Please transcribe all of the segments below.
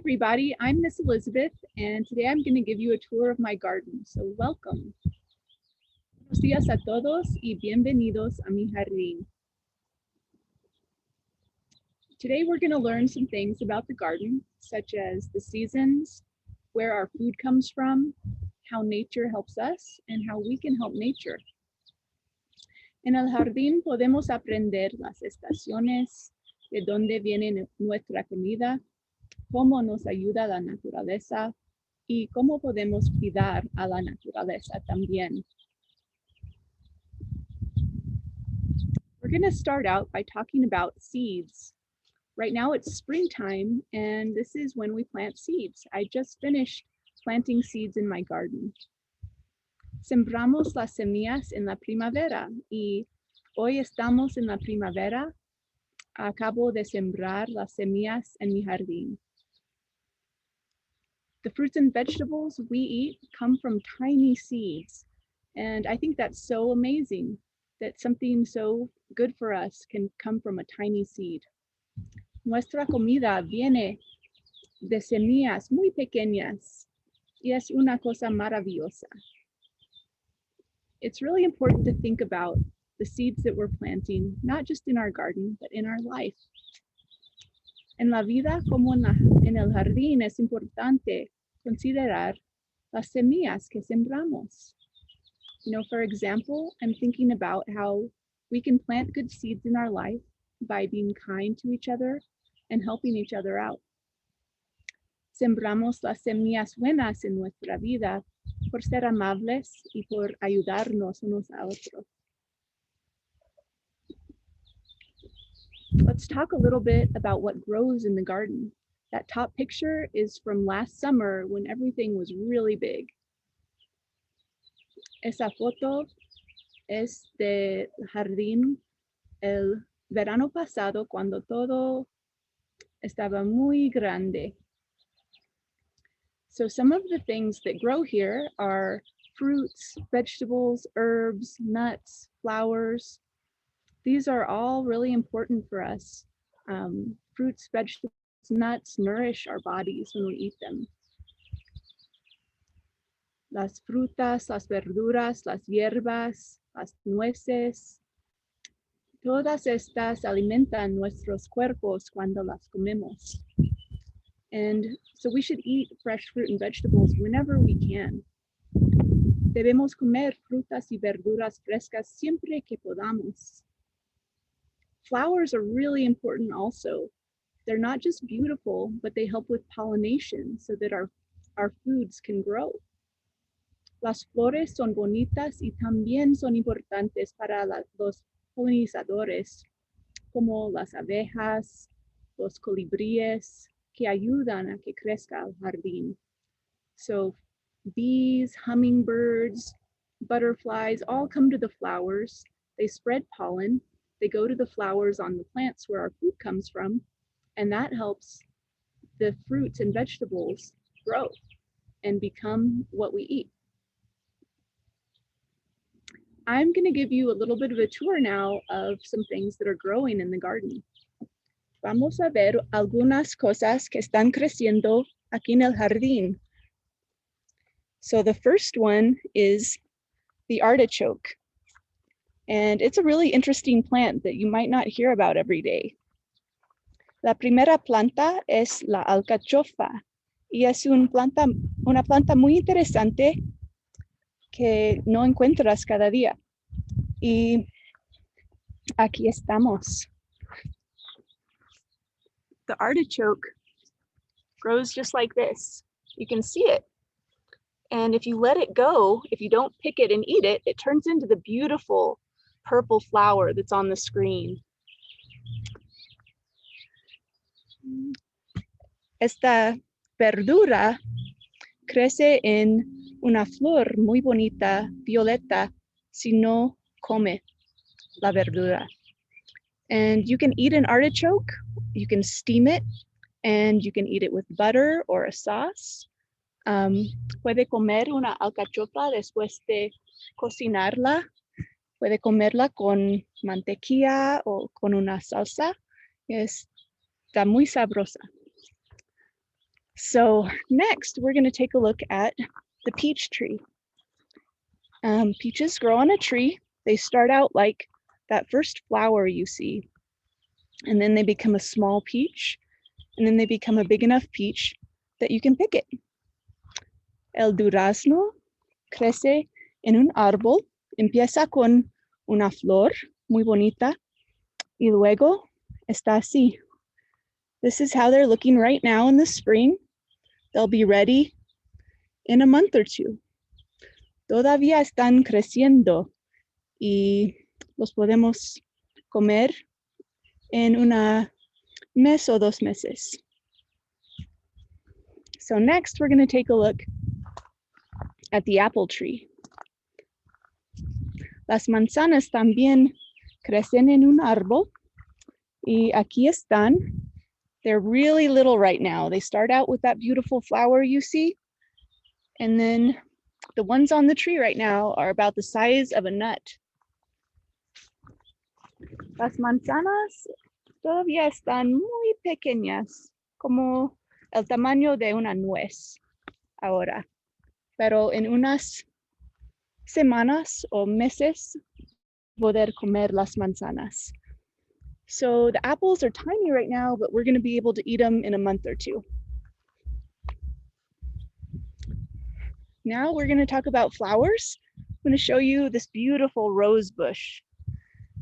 Everybody, I'm Miss Elizabeth, and today I'm going to give you a tour of my garden, so welcome. Buenos días a todos y bienvenidos a mi jardín. Today we're going to learn some things about the garden, such as the seasons, where our food comes from, how nature helps us, and how we can help nature. En el jardín podemos aprender las estaciones, de dónde viene nuestra comida, cómo nos ayuda la naturaleza y cómo podemos cuidar a la naturaleza también. We're going to start out by talking about seeds. Right now it's springtime and this is when we plant seeds. I just finished planting seeds in my garden. Sembramos las semillas en la primavera y hoy estamos en la primavera. Acabo de sembrar las semillas en mi jardín. The fruits and vegetables we eat come from tiny seeds. And I think that's so amazing that something so good for us can come from a tiny seed. Nuestra comida viene de semillas muy pequeñas y es una cosa maravillosa. It's really important to think about the seeds that we're planting, not just in our garden, but in our life. En la vida como en el jardín es importante considerar las semillas que sembramos. You know, for example, I'm thinking about how we can plant good seeds in our life by being kind to each other and helping each other out. Sembramos las semillas buenas en nuestra vida por ser amables y por ayudarnos unos a otros. Let's talk a little bit about what grows in the garden. That top picture is from last summer when everything was really big. Esa foto es del jardín el verano pasado cuando todo estaba muy grande. So some of the things that grow here are fruits, vegetables, herbs, nuts, flowers. These are all really important for us. Fruits, vegetables, nuts nourish our bodies when we eat them. Las frutas, las verduras, las hierbas, las nueces, todas estas alimentan nuestros cuerpos cuando las comemos. And so we should eat fresh fruit and vegetables whenever we can. Debemos comer frutas y verduras frescas siempre que podamos. Flowers are really important also. They're not just beautiful, but they help with pollination so that our foods can grow. Las flores son bonitas y también son importantes para los polinizadores, como las abejas, los colibríes, que ayudan a que crezca el jardín. So bees, hummingbirds, butterflies all come to the flowers. They spread pollen. They go to the flowers on the plants where our food comes from, and that helps the fruits and vegetables grow and become what we eat. I'm going to give you a little bit of a tour now of some things that are growing in the garden. Vamos a ver algunas cosas que están creciendo aquí en el jardín. So the first one is the artichoke. And it's a really interesting plant that you might not hear about every day. La primera planta es la alcachofa y es una planta muy interesante que no encuentras cada día. Y aquí estamos. The artichoke grows just like this. You can see it. And if you let it go, if you don't pick it and eat it, it turns into the beautiful purple flower that's on the screen. Esta verdura crece en una flor muy bonita, violeta, si no come la verdura. And you can eat an artichoke, you can steam it, and you can eat it with butter or a sauce. Puede comer una alcachofa después de cocinarla. Puede comerla con mantequilla o con una salsa. Está muy sabrosa. So next, we're going to take a look at the peach tree. Peaches grow on a tree. They start out like that first flower you see, and then they become a small peach, and then they become a big enough peach that you can pick it. El durazno crece en un árbol, empieza con una flor muy bonita, y luego está así. This is how they're looking right now in the spring. They'll be ready in a month or two. Todavía están creciendo y los podemos comer en una mes o 2 meses. So next, we're going to take a look at the apple tree. Las manzanas también crecen en un árbol y aquí están. They're really little right now. They start out with that beautiful flower you see, and then the ones on the tree right now are about the size of a nut. Las manzanas todavía están muy pequeñas, como el tamaño de una nuez ahora, pero en unas semanas o meses poder comer las manzanas. So the apples are tiny right now, but we're going to be able to eat them in a month or two. Now we're going to talk about flowers. I'm going to show you this beautiful rose bush.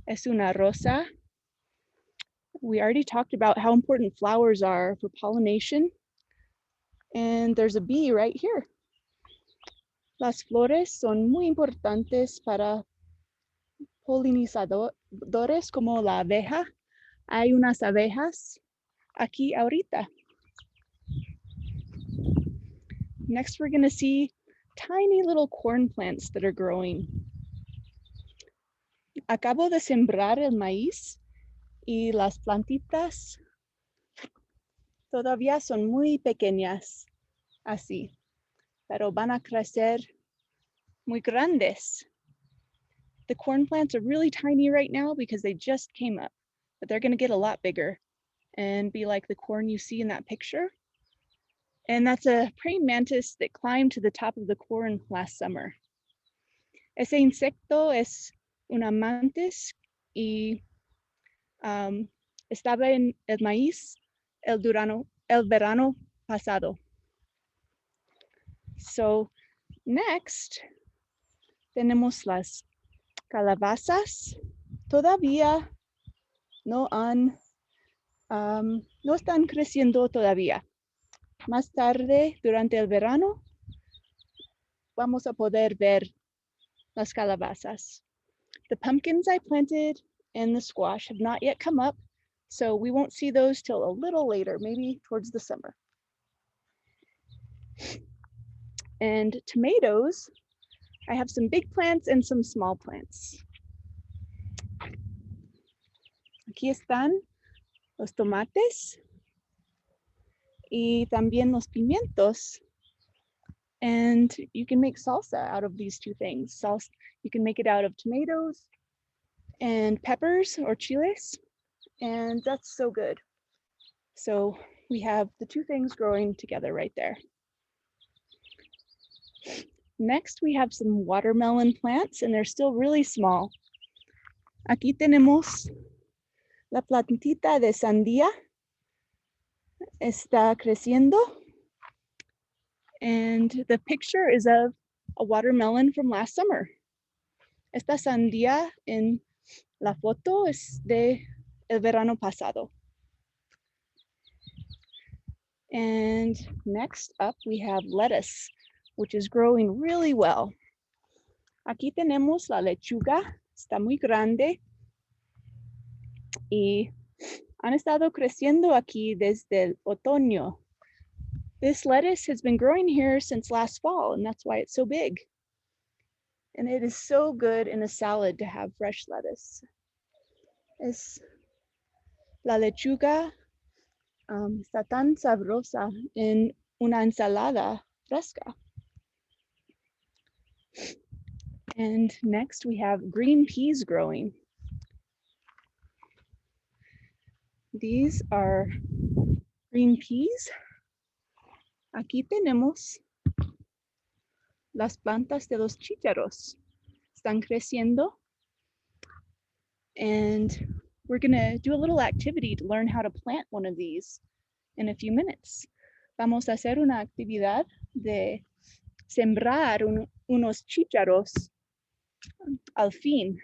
Es una rosa. We already talked about how important flowers are for pollination. And there's a bee right here. Las flores son muy importantes para polinizadores como la abeja. Hay unas abejas aquí ahorita. Next, we're going to see tiny little corn plants that are growing. Acabo de sembrar el maíz y las plantitas todavía son muy pequeñas, así, pero van a crecer muy grandes. The corn plants are really tiny right now because they just came up, but they're going to get a lot bigger and be like the corn you see in that picture. And that's a praying mantis that climbed to the top of the corn last summer. Ese insecto es una mantis y estaba en el maíz el verano pasado. So next, tenemos las calabazas. Todavía no están creciendo todavía. Más tarde, durante el verano, vamos a poder ver las calabazas. The pumpkins I planted and the squash have not yet come up, so we won't see those till a little later, maybe towards the summer. And tomatoes, I have some big plants and some small plants. Aquí están los tomates y también los pimientos. And you can make salsa out of these two things. You can make it out of tomatoes and peppers or chiles, and that's so good. So we have the two things growing together right there. Next, we have some watermelon plants, and they're still really small. Aquí tenemos la plantita de sandía. Está creciendo. And the picture is of a watermelon from last summer. Esta sandía en la foto es de el verano pasado. And next up, we have lettuce, which is growing really well. Aquí tenemos la lechuga, está muy grande. Y han estado creciendo aquí desde el otoño. This lettuce has been growing here since last fall, and that's why it's so big. And it is so good in a salad to have fresh lettuce. Es la lechuga está tan sabrosa en una ensalada fresca. And next we have green peas growing. These are green peas. Aquí tenemos las plantas de los chícharos. Están creciendo. And we're gonna do a little activity to learn how to plant one of these in a few minutes. Vamos a hacer una actividad de sembrar unos chícharos al fin.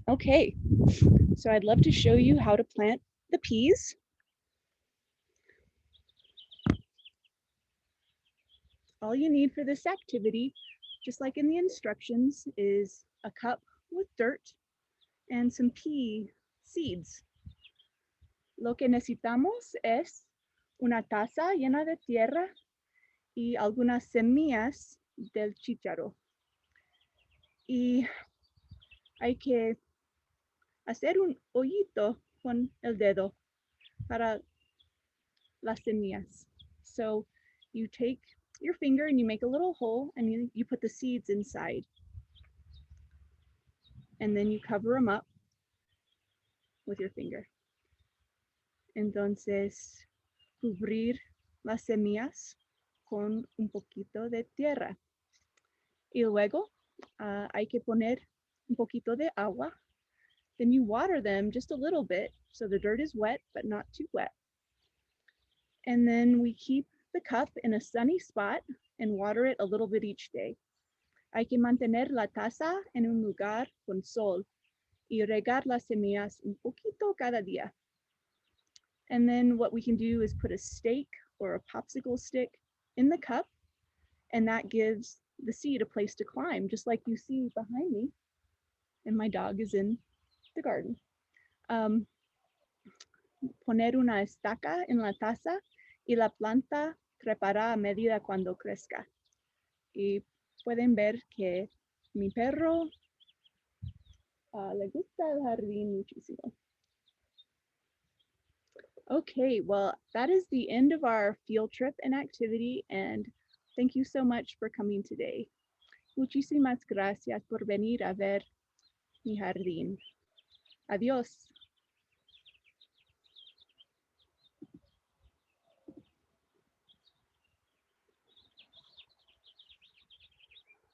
Okay, so I'd love to show you how to plant the peas. All you need for this activity, just like in the instructions, is a cup with dirt and some pea seeds. Lo que necesitamos es una taza llena de tierra y algunas semillas del chícharo. Y hay que hacer un hoyito con el dedo para las semillas. So you take your finger and you make a little hole and you put the seeds inside. And then you cover them up with your finger. Entonces, cubrir las semillas con un poquito de tierra. Y luego hay que poner un poquito de agua. Then you water them just a little bit so the dirt is wet but not too wet. And then we keep the cup in a sunny spot and water it a little bit each day. Hay que mantener la taza en un lugar con sol y regar las semillas un poquito cada día. And then what we can do is put a stake or a popsicle stick in the cup, and that gives the seed a place to climb, just like you see behind me. And my dog is in the garden. Poner una estaca en la taza y la planta trepará a medida cuando crezca. Y pueden ver que mi perro le gusta el jardín muchísimo. Okay, well, that is the end of our field trip and activity, and thank you so much for coming today. Muchísimas gracias por venir a ver mi jardín. Adiós.